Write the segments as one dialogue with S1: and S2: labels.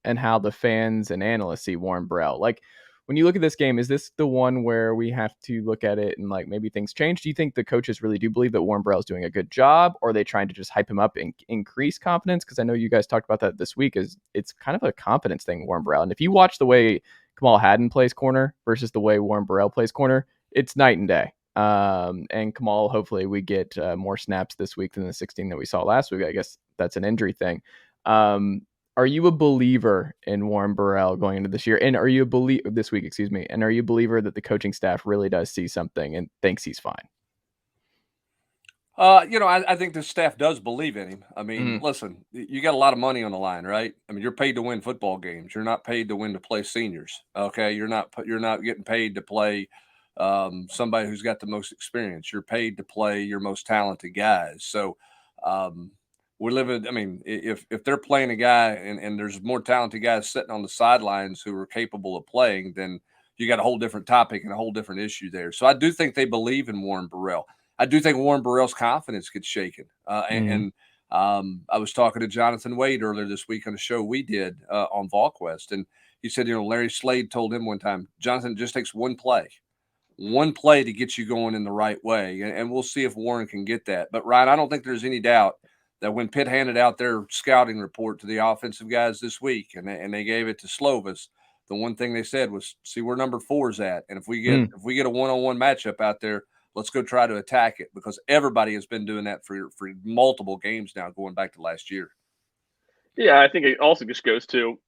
S1: And how the fans and analysts see Warren Burrell. Like, when you look at this game, is this the one where we have to look at it and like maybe things change? Do you think the coaches really do believe that Warren Burrell is doing a good job, or are they trying to just hype him up and increase confidence? Because I know you guys talked about that this week. Is it's kind of a confidence thing, Warren Burrell. And if you watch the way Kamal Hadden plays corner versus the way Warren Burrell plays corner, it's night and day. And Kamal, hopefully we get more snaps this week than the 16 that we saw last week. I guess that's an injury thing. Are you a believer in Warren Burrell going into this year? And are you this week, excuse me? And are you a believer that the coaching staff really does see something and thinks he's fine?
S2: I think the staff does believe in him. I mean, listen, you got a lot of money on the line, right? I mean, you're paid to win football games. You're not paid to play seniors. Okay, you're not getting paid to play somebody who's got the most experience. You're paid to play your most talented guys. So we're living. I mean, if they're playing a guy and there's more talented guys sitting on the sidelines who are capable of playing, then you got a whole different topic and a whole different issue there. So I do think they believe in Warren Burrell. I do think Warren Burrell's confidence gets shaken. I was talking to Jonathan Wade earlier this week on a show we did on Volquest, and he said, Larry Slade told him one time, Jonathan, it just takes one play to get you going in the right way. And we'll see if Warren can get that. But, Ryan, I don't think there's any doubt that when Pitt handed out their scouting report to the offensive guys this week and they gave it to Slovis, the one thing they said was, see where number 4's at. And if we get a one-on-one matchup out there, let's go try to attack it, because everybody has been doing that for multiple games now, going back to last year.
S3: Yeah, I think it also just goes to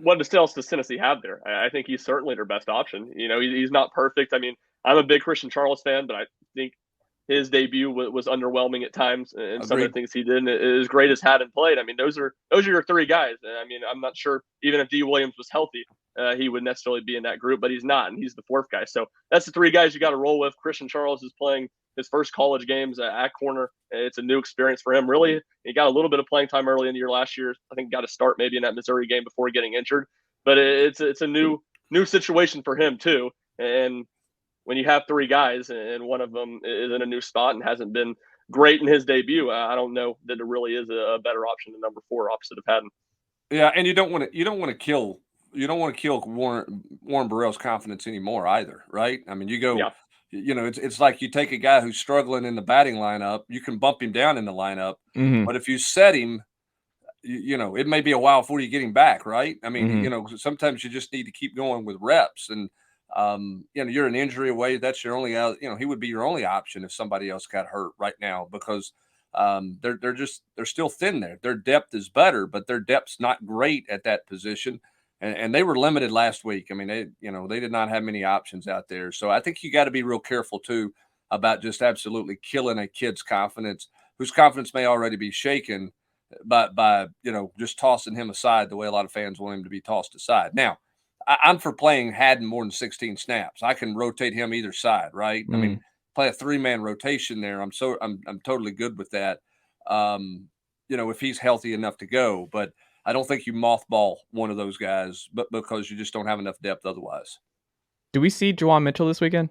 S3: what else does Tennessee have there? I think he's certainly their best option. He's not perfect. I mean, I'm a big Christian Charles fan, but I think his debut was underwhelming at times, and some of the things he did, and as great as Hadden played, I mean, those are your three guys. I mean, I'm not sure even if D. Williams was healthy, he would necessarily be in that group, but he's not, and he's the fourth guy. So that's the three guys you got to roll with. Christian Charles is playing his first college games at corner. It's a new experience for him. Really, he got a little bit of playing time early in the year last year. I think he got to start maybe in that Missouri game before getting injured, but it's a new situation for him too. And when you have three guys and one of them is in a new spot and hasn't been great in his debut, I don't know that there really is a better option than number 4 opposite of Hadden.
S2: Yeah, and you don't want to kill Warren Burrell's confidence anymore either, right? I mean, it's like you take a guy who's struggling in the batting lineup, you can bump him down in the lineup, but if you set him, it may be a while before you get him back, right? I mean, sometimes you just need to keep going with reps, and you're an injury away. That's your only he would be your only option if somebody else got hurt right now, because they're still thin there. Their depth is better, but their depth's not great at that position. And they were limited last week. I mean, they did not have many options out there. So I think you got to be real careful too about just absolutely killing a kid's confidence, whose confidence may already be shaken by just tossing him aside the way a lot of fans want him to be tossed aside. Now, I'm for playing Hadden more than 16 snaps. I can rotate him either side, right? I mean, play a 3-man rotation there. I'm totally good with that. If he's healthy enough to go, but I don't think you mothball one of those guys, but because you just don't have enough depth otherwise.
S1: Do we see Juwan Mitchell this weekend?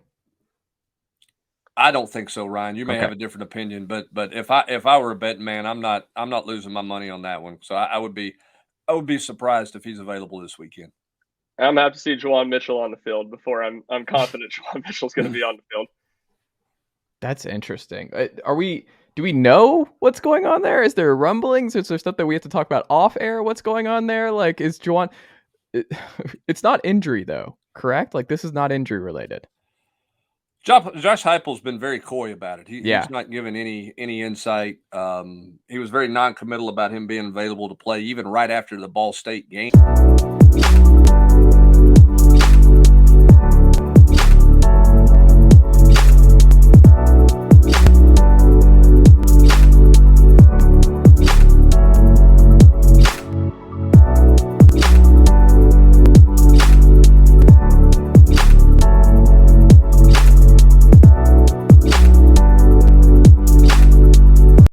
S2: I don't think so, Ryan. You may have a different opinion, but if I were a betting man, I'm not losing my money on that one. So I would be surprised if he's available this weekend.
S3: I'm happy to see Juwan Mitchell on the field before I'm confident Juwan Mitchell's going to be on the field.
S1: That's interesting. Do we know what's going on there? Is there rumblings? Is there stuff that we have to talk about off air? What's going on there? Like, is Juwan? It's not injury though, correct? Like, this is not injury related.
S2: Josh Heupel's been very coy about it. He's not given any insight. He was very non-committal about him being available to play even right after the Ball State game.